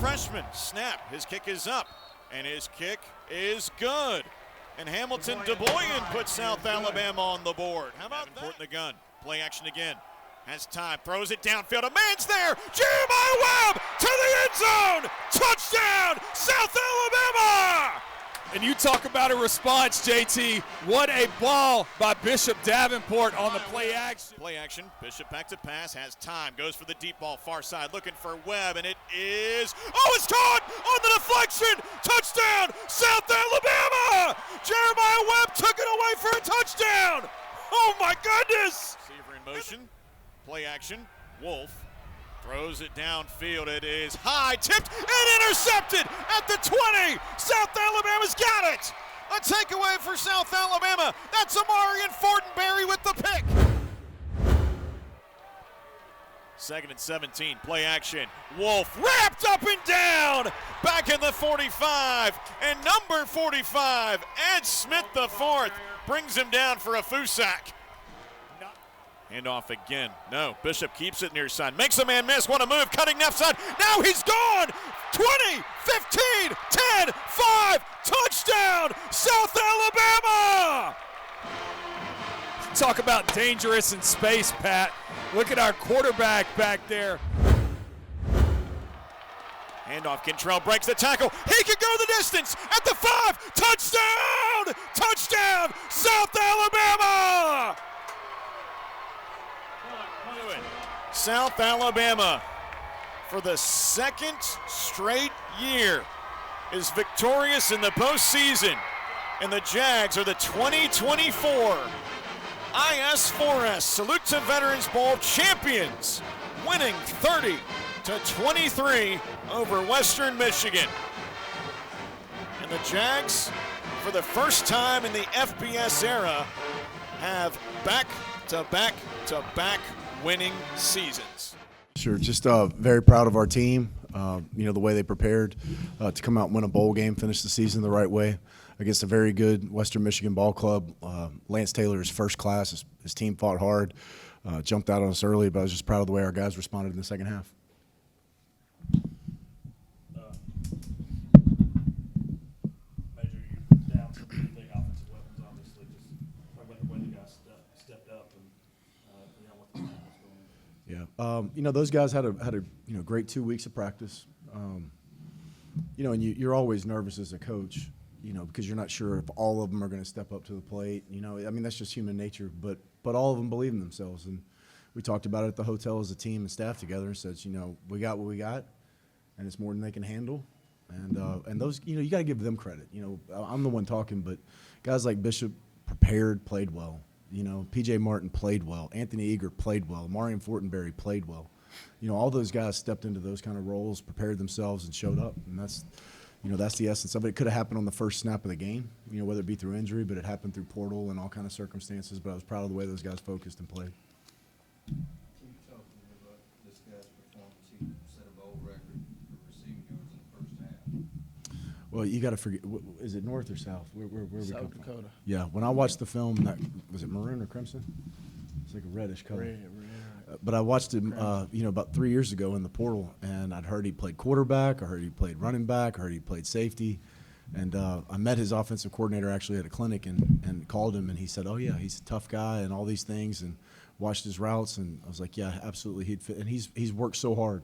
freshman. Snap. His kick is up. And his kick is good. And Hamilton DeBoyan puts South Alabama on the board. How about Davenport in the gun? Play action again. Has time. Throws it downfield. A man's there. Jeremiah Webb to the end zone. Touchdown, South Alabama! And you talk about a response, JT. What a ball by Bishop Davenport on the play action. Play action. Bishop back to pass. Has time. Goes for the deep ball far side. Looking for Webb. And it is. Oh, it's caught on the deflection. Touchdown, South Alabama. Jeremiah Webb took it away for a touchdown. Oh, my goodness. Receiver in motion. Play action. Wolf. Throws it downfield. It is high, tipped, and intercepted at the 20. South Alabama's got it. A takeaway for South Alabama. That's Amarian Fortenberry with the pick. 2nd and 17. Play action. Wolf wrapped up and down. Back in the 45. And number 45, Ed Smith the fourth, brings him down for a Fusac. Handoff again. No. Bishop keeps it near side. Makes a man miss. What a move. Cutting left side. Now he's gone. 20, 15, 10, 5. Touchdown, South Alabama. Talk about dangerous in space, Pat. Look at our quarterback back there. Handoff. Cantrell breaks the tackle. He can go the distance at the 5. Touchdown! Touchdown, South Alabama! South Alabama, for the second straight year, is victorious in the postseason, and the Jags are the 2024 IS4S Salute to Veterans Bowl champions, winning 30-23 over Western Michigan. And the Jags, for the first time in the FBS era, have back-to-back-to-back winning seasons. Sure, just very proud of our team. The way they prepared to come out and win a bowl game, finish the season the right way against a very good Western Michigan ball club. Lance Taylor is first class. His team fought hard, jumped out on us early, but I was just proud of the way our guys responded in the second half. Major, you down some pretty big offensive weapons, obviously. Just talk about the way the guys stepped up and what the plan was going. Yeah, those guys had a great 2 weeks of practice. And you're always nervous as a coach, because you're not sure if all of them are going to step up to the plate. That's just human nature. But all of them believe in themselves, and we talked about it at the hotel as a team and staff together and said, we got what we got, and it's more than they can handle. And those, you got to give them credit. I'm the one talking, but guys like Bishop prepared, played well. P.J. Martin played well. Anthony Eager played well. Marion Fortenberry played well. All those guys stepped into those kind of roles, prepared themselves, and showed up. And that's the essence of it. It could have happened on the first snap of the game, whether it be through injury, but it happened through portal and all kind of circumstances. But I was proud of the way those guys focused and played. Can you talk to me about this guy's performance? He set a bowl record for receiving yards in the first half. Well, you got to forget. Is it north or south? Where we South come Dakota. from? Yeah. When I watched the film, was it maroon or crimson? It's like a reddish color. Red. But I watched him, about 3 years ago in the portal, and I'd heard he played quarterback. I heard he played running back. I heard he played safety. And I met his offensive coordinator actually at a clinic and called him, and he said, "Oh yeah, he's a tough guy and all these things," and watched his routes, and I was like, "Yeah, absolutely, he'd fit." And he's worked so hard,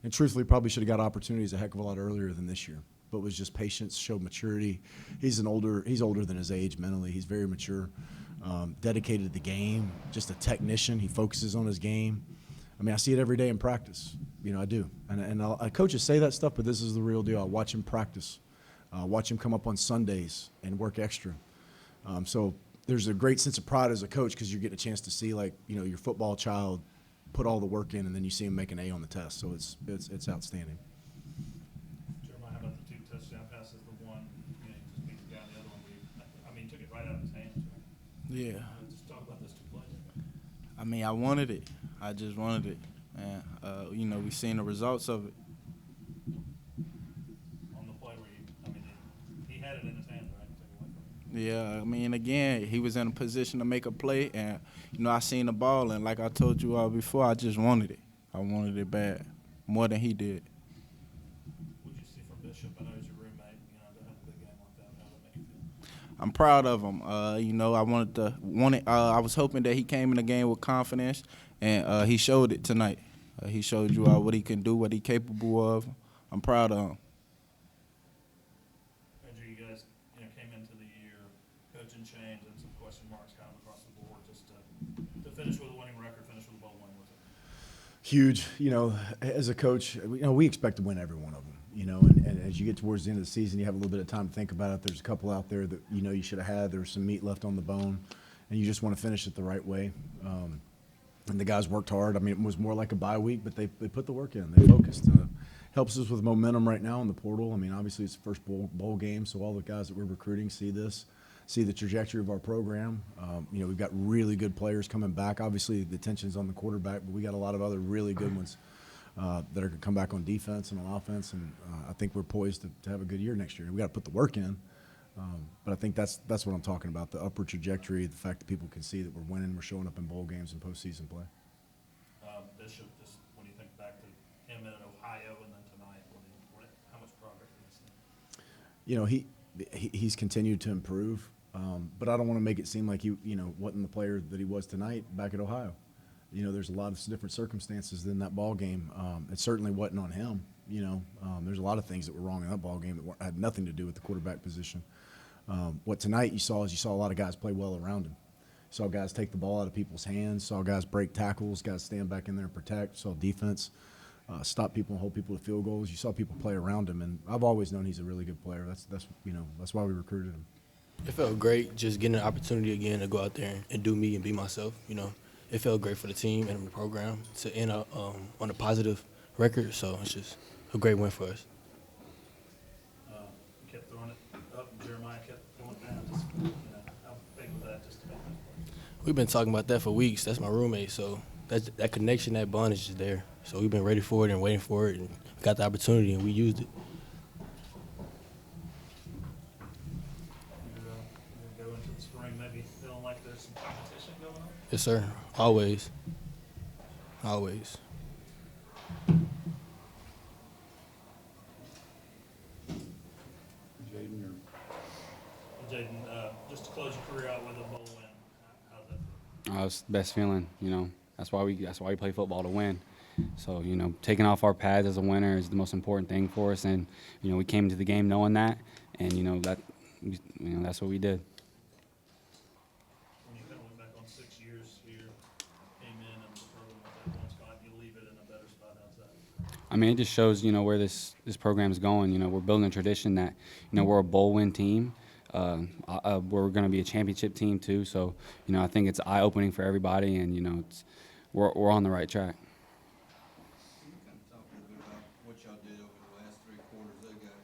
and truthfully, probably should have got opportunities a heck of a lot earlier than this year. But was just patience, showed maturity. He's older than his age mentally. He's very mature, dedicated to the game, just a technician. He focuses on his game. I see it every day in practice. I do. And coaches say that stuff, but this is the real deal. I watch him practice. Watch him come up on Sundays and work extra. So there's a great sense of pride as a coach because you get a chance to see, your football child put all the work in, and then you see him make an A on the test. So it's outstanding. Jeremiah, how about the 2 touchdown passes? The one, he just beat the guy, the other one, he took it right out of his hands. Yeah. Just talk about those 2 plays. I wanted it. I just wanted it. And, we seen the results of it. On the play where he had it in his hands, right? Took it away from him. Yeah, again, he was in a position to make a play, and, I seen the ball, and like I told you all before, I just wanted it. I wanted it bad, more than he did. Would Bishop, I know he's your roommate, to have a big game like that, how does that make you feel? I'm proud of him. I was hoping that he came in the game with confidence, and he showed it tonight. He showed you what he can do, what he's capable of. I'm proud of him. Andrew, you guys, came into the year, coaching change and some question marks kind of across the board. Just to finish with a winning record, finish with a bowl win with it. Huge. As a coach, we expect to win every one of them. And as you get towards the end of the season, you have a little bit of time to think about it. There's a couple out there that you should have had. There's some meat left on the bone, and you just want to finish it the right way. And the guys worked hard. I mean, it was more like a bye week, but they put the work in. They focused. Helps us with momentum right now in the portal. I mean, obviously it's the first bowl game, so all the guys that we're recruiting see the trajectory of our program. We've got really good players coming back. Obviously the attention's on the quarterback, but we got a lot of other really good ones that are going to come back on defense and on offense, and I think we're poised to have a good year next year. We got to put the work in, but I think that's what I'm talking about, the upward trajectory, the fact that people can see that we're winning, we're showing up in bowl games and postseason play. Bishop, just when you think back to him in Ohio and then tonight, how much progress have you seen? He's continued to improve, but I don't want to make it seem like he wasn't the player that he was tonight back at Ohio. There's a lot of different circumstances in that ball game. It certainly wasn't on him. There's a lot of things that were wrong in that ball game that had nothing to do with the quarterback position. What tonight you saw a lot of guys play well around him. Saw guys take the ball out of people's hands. Saw guys break tackles. Guys stand back in there and protect. Saw defense stop people and hold people to field goals. You saw people play around him, and I've always known he's a really good player. That's why we recruited him. It felt great just getting an opportunity again to go out there and do me and be myself. It felt great for the team and the program to end up on a positive record. So it's just a great win for us. You kept throwing it up, and Jeremiah kept throwing it down. Just, how big was that just to make that play? We've been talking about that for weeks. That's my roommate, so that connection, that bond is just there. So we've been ready for it and waiting for it, and got the opportunity, and we used it. You go into the spring maybe feeling like there's some competition going on? Yes, sir. Always. Always. Jaden, just to close your career out with a bowl win, how's that feel? It's the best feeling, That's why we play football, to win. So, taking off our pads as a winner is the most important thing for us, and we came into the game knowing that, and that's what we did. When you kind of look back on 6 years here, came in and the program with that one spot, you leave it in a better spot. How's that? I mean, it just shows where this program is going. We're building a tradition that we're a bowl win team. We're going to be a championship team too. So I think it's eye opening for everybody, and we're on the right track. Can you kind of talk a little bit about what y'all did over the last 3 quarters? They got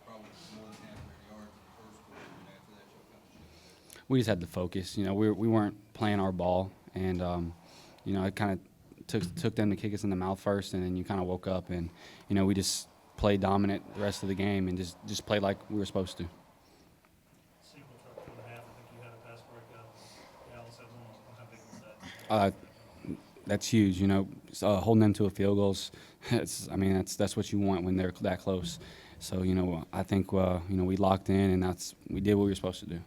probably more than half their yards in the first quarter, and after that y'all kind of shut it down. We just had to focus. We weren't playing our ball, and it kind of took them to kick us in the mouth first, and then you kind of woke up, and we just played dominant the rest of the game, and just played like we were supposed to. Sequence right before the half, I think you had a pass breakup. Dallas had one. How big was that? That's huge. Holding them to a field goals. That's what you want when they're that close. So I think we locked in, and we did what we were supposed to do.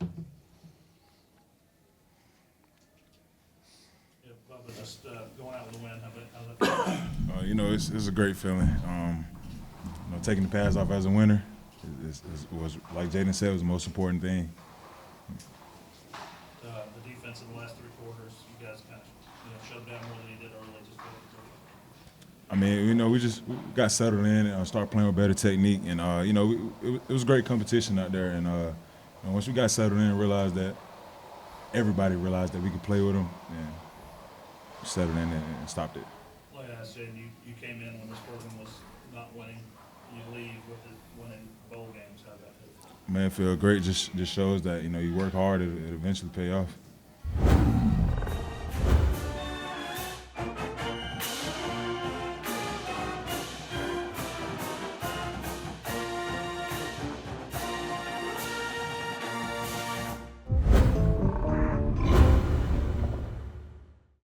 Yeah, Bubba, just going out with a win, how's that feel? It's a great feeling. Taking the pads off as a winner was, like Jaden said, was the most important thing. The defense in the last 3 quarters, you guys kind of shut down more than you did early. Just what was different? We got settled in and started playing with better technique, and it was great competition out there. And once we got settled in and realized that everybody realized that we could play with them, and we settled in and stopped it. Like I asked Jaden, you came in when this program was not winning. You leave with it winning bowl games. How'd that feel? Man, it feel great. Just shows that you work hard, it eventually pay off.